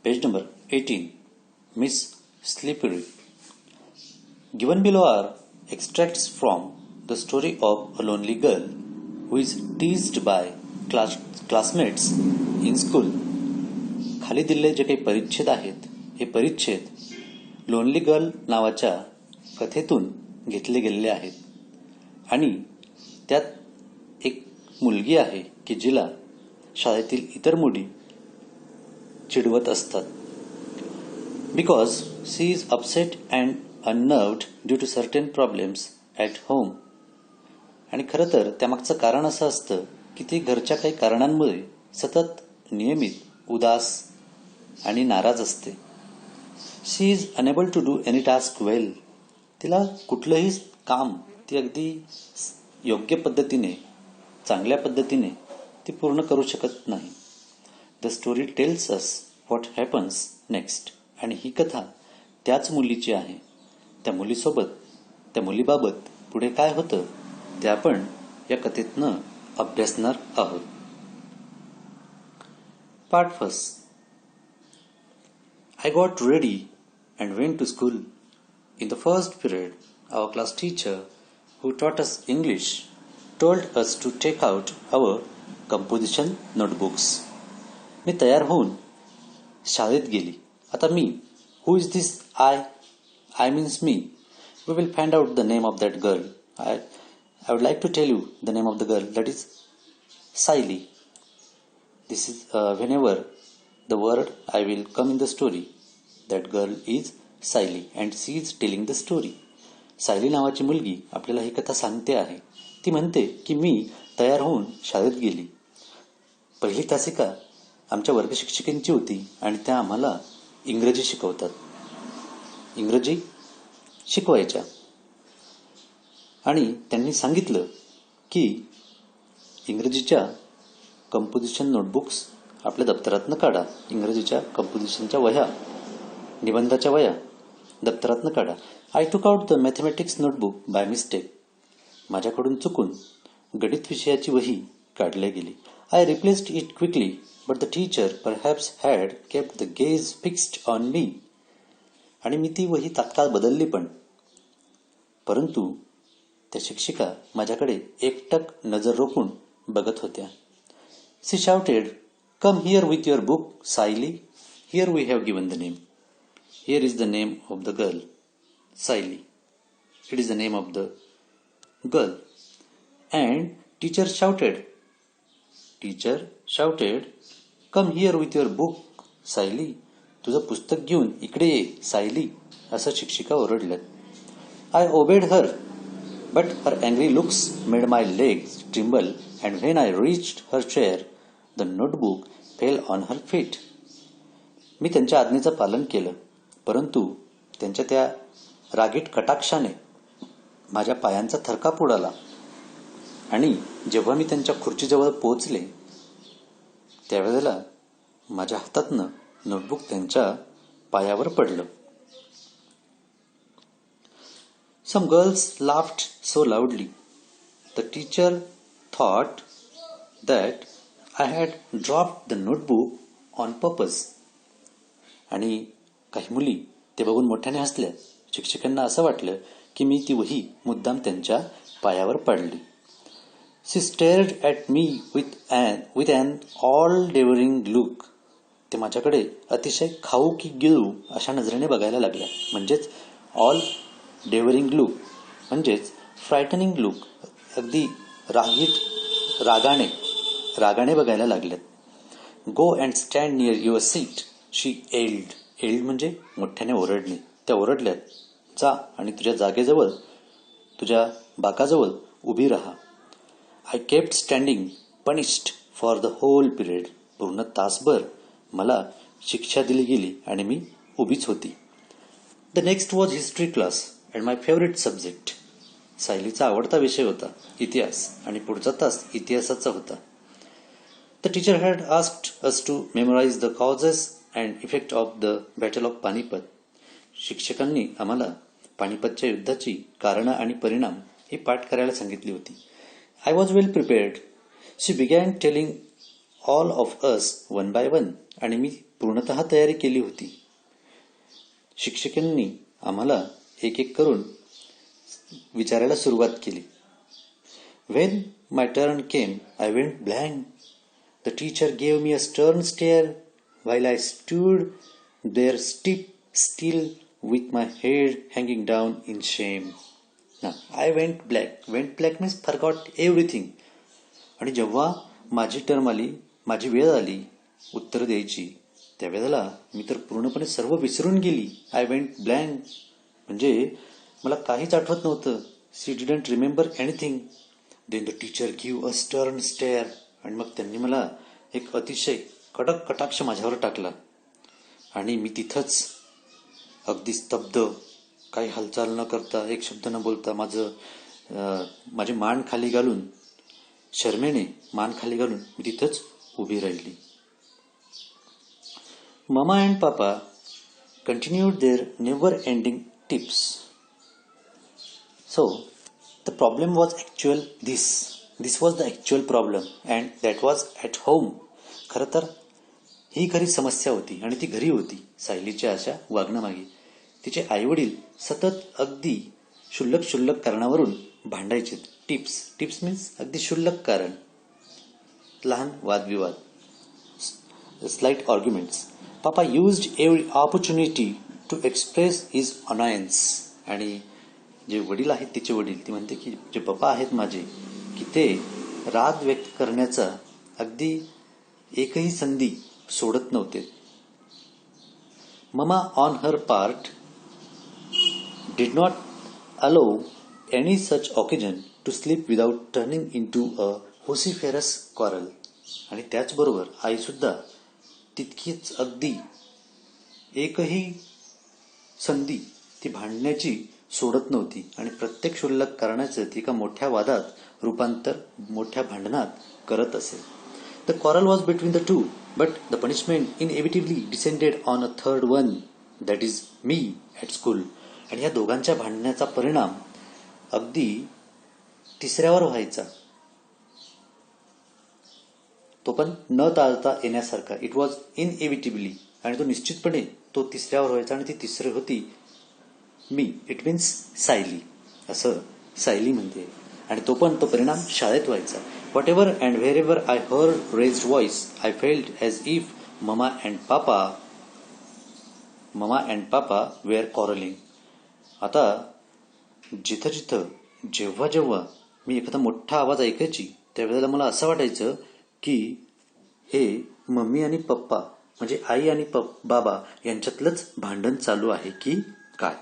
Page number 18. Miss Slippery. Given below are extracts from the story of a lonely girl who is teased by classmates in school. खाली दिलेले जे काही परिच्छेद आहेत हे परिच्छेद लोनली गर्ल नावाच्या कथेतून घेतले गेलेले आहेत आणि त्यात एक मुलगी आहे की जिला शाळेतील इतर मुली चिडवत असतात. Because she is upset and unnerved due to certain problems at home. आणि खरं तर त्यामागचं कारण असं असतं की ती घरच्या काही कारणांमुळे सतत नियमित उदास आणि नाराज असते. She is unable to do any task well. तिला कुठलंही काम ती अगदी योग्य पद्धतीने चांगल्या पद्धतीने ती पूर्ण करू शकत नाही. The story tells us what happens next. आणि ही कथा त्याच मुलीची आहे. त्या मुलीबाबत पुढे काय होतं ते आपण या कथेतनं अभ्यासणार आहोत. Part first. I got ready and went to school. In the first period, our class teacher, who taught us English, told us to take out our composition notebooks. मी तयार होऊन शाळेत गेली. आता मी, who is this I means me. We will find out the name of that girl. I would like to tell you the name of the girl. That is Siley. This is whenever the word I will come in the story. That girl is Siley and she is telling the story. Sayali नावाची मुलगी आपल्याला ही कथा सांगते आहे. ती म्हणते की मी तयार होऊन शाळेत गेली. पहिली तासिका आमच्या वर्ग शिक्षिकेंची होती आणि त्या आम्हाला इंग्रजी शिकवतात. इंग्रजी शिकवायच्या आणि त्यांनी सांगितलं की इंग्रजीच्या कंपोजिशन नोटबुक्स आपल्या दप्तरातनं काढा. इंग्रजीच्या कंपोजिशनच्या वह्या, निबंधाच्या वह्या दप्तरातनं काढा. आय टूक out the mathematics notebook by mistake. माझ्याकडून चुकून गणित विषयाची वही काढली गेली. I replaced it quickly but the teacher perhaps had kept the gauge fixed on me. आणि मी ती वही तात्काळ बदलली पण, परंतु त्या शिक्षिका माझ्याकडे एकटक नजर रोखून बघत होत्या. शी shouted, "Come here with your book, Siley. Here we have given the name. Here is the name of the girl, Siley. It is the name of the girl." And teacher shouted, "Come here with your book, Siley. तुझं पुस्तक घेऊन इकडे ये, सायली." असं शिक्षिका ओरडल्यात. I obeyed her, but her angry looks made my legs tremble, and when I reached her chair, the notebook fell on her feet. मी त्यांच्या आज्ञेचं पालन केलं, परंतु त्यांच्या त्या रागीट कटाक्षाने माझ्या पायांचा थरकाप उडाला आणि जेव्हा मी त्यांच्या खुर्चीजवळ पोहोचले त्यावेळेला माझ्या हातातनं नोटबुक त्यांच्या पायावर पडलं. Some girls laughed so loudly. The teacher thought that I had dropped the notebook on purpose. आणि काही मुली ते बघून मोठ्याने हसल्या. शिक्षकांना असं वाटलं की मी ती वही मुद्दाम त्यांच्या पायावर पाडली. She stared at me with an all-devouring look. ते माझ्याकडे अतिशय खाऊ की गिळू अशा नजरेने बघायला लागल्या. म्हणजेच ऑल डेवरिंग लुक म्हणजेच फ्रायटनिंग लुक. अगदी रागाने बघायला लागल्यात. "Go and stand near your seat," she yield. Yield म्हणजे मोठ्याने ओरडणे. त्या ओरडल्यात, "जा आणि तुझ्या जागेजवळ, तुझ्या बाकाजवळ उभी राहा." I kept standing punished for the hole period. पूर्ण तासभर मला शिक्षा दिली गेली आणि मी उभीच होती. The next was history class and my favourite subject. सायलीचा आवडता विषय होता इतिहास आणि पुढचा तास इतिहासाचा होता. The teacher had asked us to memorise the causes and effect of the battle of Panipat. शिक्षकांनी आम्हाला पानिपतच्या युद्धाची कारणं आणि परिणाम ही पाठ करायला सांगितली होती. I was well prepared. She begin telling all of us one by one. आणि मी पूर्णतः तयारी केली होती. शिक्षकांनी आम्हाला एक एक करून विचारायला सुरुवात केली. When my turn came, I went blank. The teacher gave me a stern stare while I stood there still with my head hanging down in shame. Now, I went blank. Went blank means forgot everything. आणि जेव्हा माझी term आली, माझी वेळ आली उत्तर द्यायची, त्यावेळेला मी तर पूर्णपणे सर्व विसरून गेली. आय वेंट ब्लँक म्हणजे मला काहीच आठवत नव्हतं. She didn't remember anything. Then the teacher give a stern stare. आणि मग त्यांनी मला एक अतिशय कडक कटाक्ष माझ्यावर टाकला आणि मी तिथंच अगदी स्तब्ध, काही हालचाल न करता, एक शब्द न बोलता माझी मान खाली घालून, शर्मेने मान खाली घालून मी तिथंच उभी राहिली. Mama and Papa continued their never-ending tips. So, the problem was this. This was the actual problem and that was at home. खरं तर ही खरी समस्या होती आणि ती घरी होती. सायलीच्या अशा वागण्यामागे तिचे आईवडील सतत अगदी क्षुल्लक कारणावरून भांडायचे. टिप्स मीन्स अगदी क्षुल्लक कारण, लहान वादविवाद, slight arguments. Papa used every opportunity to express his annoyance. आणि जे वडील आहेत, तिचे वडील, ती म्हणते की जे पप्पा आहेत माझे, की ते राग व्यक्त करण्याचा अगदी एकही संधी सोडत नव्हते. Mama on her part did not allow any such occasion to slip without turning into a vociferous quarrel. आणि त्याचबरोबर आई सुद्धा तितकीच अगदी एकही संधी ती भांडण्याची सोडत नव्हती आणि प्रत्येक क्षुल्लक कारणाचं ती एका मोठ्या वादात रूपांतर, मोठ्या भांडणात करत असे. The quarrel was between the two but the punishment inevitably descended on a third one, that is me at school. आणि या दोघांच्या भांडण्याचा परिणाम अगदी तिसऱ्यावर व्हायचा, तो पण न टाळता येण्यासारखा. It was इनएव्हिटेबली. आणि तो निश्चितपणे तो तिसऱ्यावर व्हायचा आणि ती तिसरी होती मी. इट मीन्स सायली, असं सायली म्हणते. आणि तो परिणाम शाळेत व्हायचा. What ever and where ever I heard raised voice I felt as if mama and papa wear quarrelling. आता जिथं जेव्हा मी एखादा मोठा आवाज ऐकायची, त्यावेळेला मला असं वाटायचं की हे मम्मी आणि पप्पा म्हणजे आई आणि बाबा यांच्यातलंच भांडण चालू आहे की काय.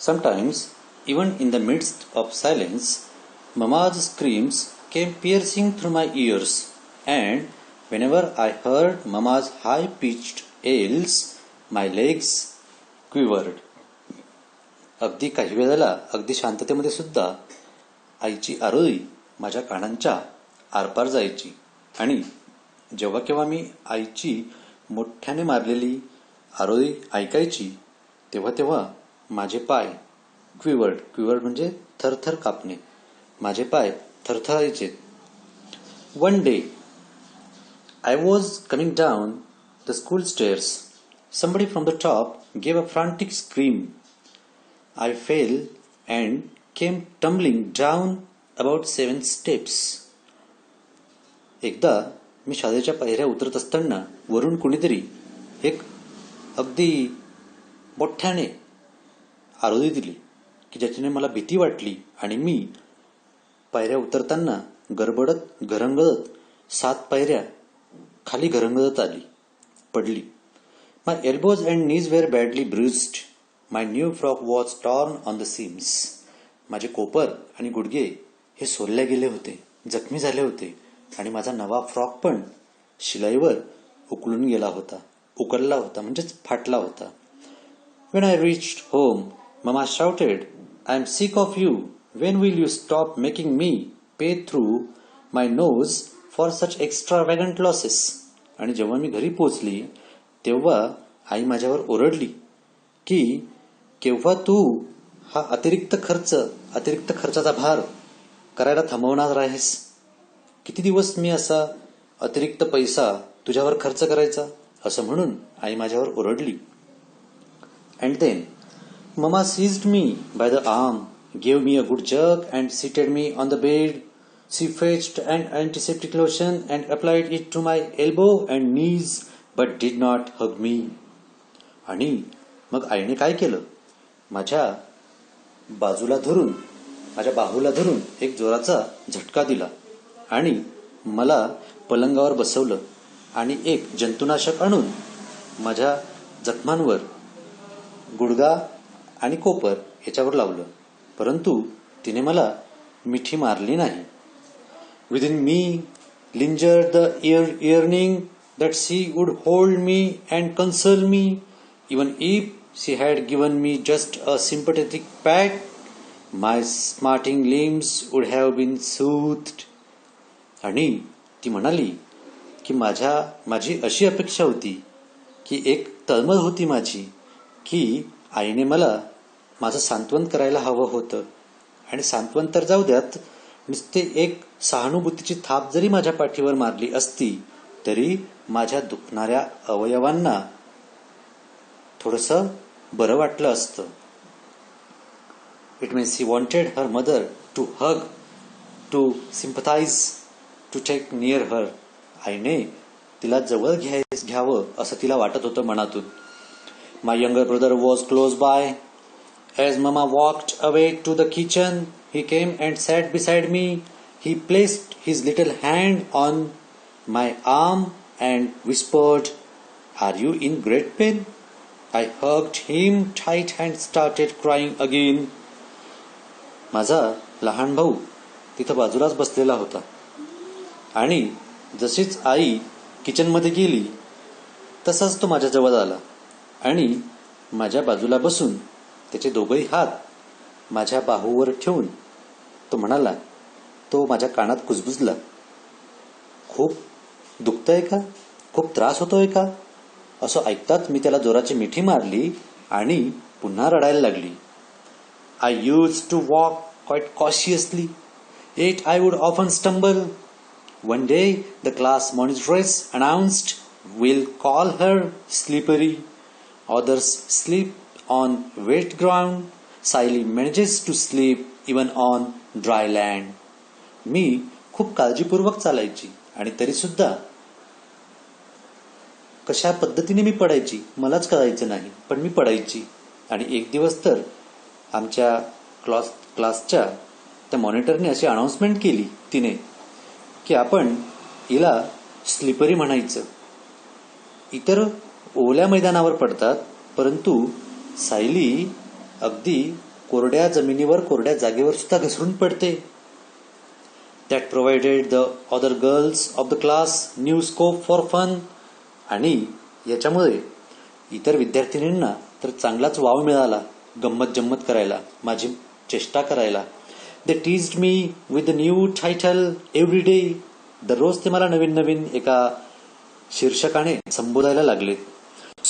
Sometimes, even in the midst of silence, Mama's screams came piercing through my ears, and whenever I heard Mama's high-pitched yells, my legs quivered. अगदी काही वेळेला अगदी शांततेमध्ये सुद्धा आईची आरोळी माझ्या कानांच्या आरपार जायची आणि जेव्हा केव्हा मी आईची मोठ्याने मारलेली आरोळी ऐकायची, तेव्हा माझे पाय क्विवर्ड म्हणजे थरथर कापणे, माझे पाय थरथरायचे. One day I was coming down the school stairs. Somebody from the top gave a frantic scream. I fell and came tumbling down about 7 steps. एकदा मी शाळेच्या पायऱ्या उतरत असताना वरून कुणीतरी एक अगदी मोठ्याने आरोळी दिली की ज्याच्याने मला भीती वाटली आणि मी पायऱ्या उतरताना घरंगळत 7 पायऱ्या खाली घरंगळत पडली. My elbows and knees were badly bruised. My new frock was torn on the seams. माझे कोपर आणि गुडघे हे सोलले गेले होते, जखमी झाले होते आणि माझा नवा फ्रॉक पण शिलाईवर उकलला होता म्हणजेच फाटला होता. When I reached home, Mama shouted, I am sick of you. When will you stop making me pay through my nose for such extravagant losses? आणि जेव्हा मी घरी पोहोचली तेव्हा आई माझ्यावर ओरडली की केव्हा तू हा अतिरिक्त खर्चाचा भार करायला थांबवणार आहेस. किती दिवस मी असा अतिरिक्त पैसा तुझ्यावर खर्च करायचा, असं म्हणून आई माझ्यावर ओरडली. And then mama seized me by the arm, gave me a good jug and seated me on the bed. She fetched an antiseptic lotion and applied it to my elbow and knees, but did not hug me. आणि मग आईने काय केलं, माझ्या बाजूला धरून, माझ्या बाहूला धरून एक जोराचा झटका दिला आणि मला पलंगावर बसवलं आणि एक जंतुनाशक आणून माझ्या जखमांवर, गुडघा आणि कोपर याच्यावर लावलं. परंतु तिने मला मिठी मारली नाही. Within me lingered the yearning that she would hold me and console me, even if she had given me just a sympathetic pat. My smarting limbs would have been soothed. आणि ती म्हणाली की माझी अशी अपेक्षा होती, की एक तळमळ होती माझी, की आईने मला माझं सांत्वन करायला हवं होतं. आणि सांत्वन तर जाऊ द्यात, नुसते एक सहानुभूतीची थाप जरी माझ्या पाठीवर मारली असती तरी माझ्या दुखणाऱ्या अवयवांना थोडंसं बरं वाटलं असतं. It means he wanted her mother to hug, to sympathise, to take near her. आईने तिला जवळ घ्यावं असं तिला वाटत होतं मनातून. My younger brother was close by. As Mama walked away to the kitchen, he came and sat beside me. He placed his little hand on my arm and whispered, "Are you in great pain?" I hugged him tight and started crying again. माझा लहान भाऊ तिथं बाजूलाच बसलेला होता आणि जशीच आई किचनमध्ये गेली तसाच तो माझ्याजवळ आला आणि माझ्या बाजूला बसून त्याचे दोघंही हात माझ्या बाहूवर ठेवून तो म्हणाला, तो माझ्या कानात कुजबुजला, खूप दुखतंय का, खूप त्रास होतोय का. असं ऐकताच मी त्याला जोराची मिठी मारली आणि पुन्हा रडायला लागली. I used to walk quite cautiously, yet I would often stumble. One day the class monitress announced, "We'll call her Slippery." Others sleep on wet ground. Siley manages to sleep even on dry land. मी खूप काळजीपूर्वक चालायची आणि तरी सुद्धा कशा पद्धतीने मी पडायची मलाच कळायचं नाही, पण मी पडायची. आणि एक दिवस तर आमच्या क्लासच्या त्या मॉनिटरने अशी अनाउन्समेंट केली तिने, की आपण हिला स्लिपरी म्हणायचं. इतर ओल्या मैदानावर पडतात, परंतु सायली अगदी कोरड्या जमिनीवर, कोरड्या जागेवर सुद्धा घसरून पडते. That provided the other girls of the class new scope for fun. आणि याच्यामुळे इतर विद्यार्थिनींना तर चांगलाच वाव मिळाला गंमत जम्मत करायला, माझी चेष्टा करायला. They teased me with the new title every day. दररोज ते मला नवीन नवीन एका शीर्षकाने संबोधायला लागले.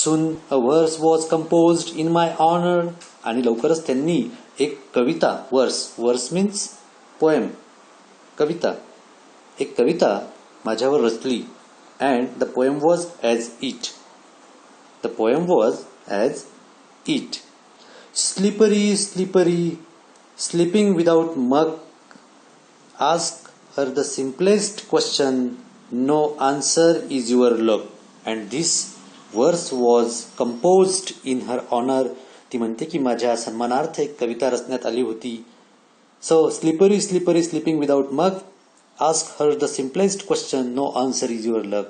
Soon a verse was composed in my honor. आणि लवकरच त्यांनी एक कविता, वर्स मीन्स पोएम, कविता, एक कविता माझ्यावर रचली. And the poem was as it. The poem was as it. Slippery slippery slipping without mug, ask her the simplest question, no answer is your luck. And this verse was composed in her honour. ती म्हणते की माझ्या सन्मानार्थ एक कविता रचण्यात आली होती. So slippery slippery slipping without mug, ask her the simplest question, no answer is your luck.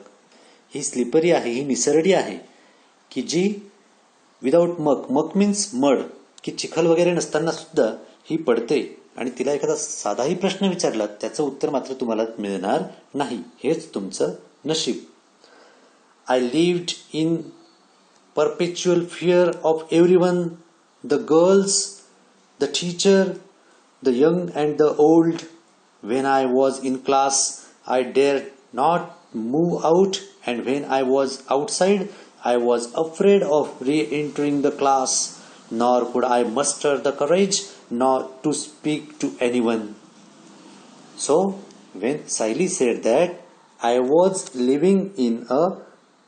ही स्लिपरी आहे, ही निसरडी आहे की जी विदाउट मग, मग मीन्स मड, की चिखल वगैरे नसताना सुद्धा ही पडते आणि तिला एखादा साधाही प्रश्न विचारला त्याचं उत्तर मात्र तुम्हाला मिळणार नाही. हेच तुमचं नशीब. I lived in perpetual fear of everyone, the girls, the teacher, the young and the old. When I was in class, I dared not move out, and when I was outside, I was afraid of re-entering the class, nor could I muster the courage not to speak to anyone. So, when Saili said that I was living in a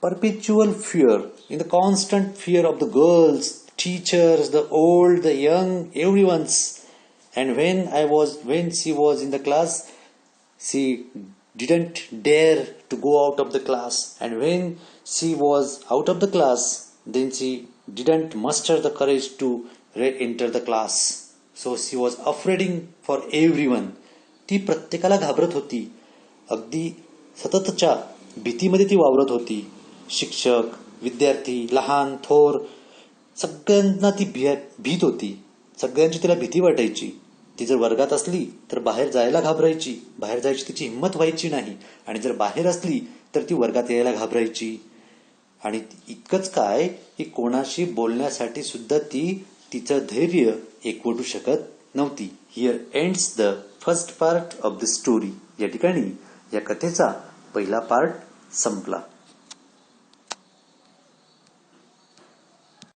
perpetual fear, in the constant fear of the girls, teachers, the old, the young, everyone's. And when she was in the class, she didn't dare to go out of the class. And when she was out of the class, then she didn't muster the courage to re-enter the class. So she was afraid for everyone. ती प्रत्येकाला घाबरत होती. अगदी सततच्या भीतीमध्ये ती वावरत होती. शिक्षक, विद्यार्थी, लहान, थोर सगळ्यांना ती भीत होती. सगळ्यांची तिला भीती वाटायची. ती जर वर्गात असली तर बाहेर जायला घाबरायची. बाहेर जायची तिची हिंमत व्हायची नाही. आणि जर बाहेर असली तर ती वर्गात यायला घाबरायची. आणि इतकंच काय की कोणाशी बोलण्यासाठी सुद्धा ती तिचं धैर्य एकवटू शकत नव्हती. Here ends the first part of the story. या ठिकाणी या कथेचा पहिला पार्ट संपला.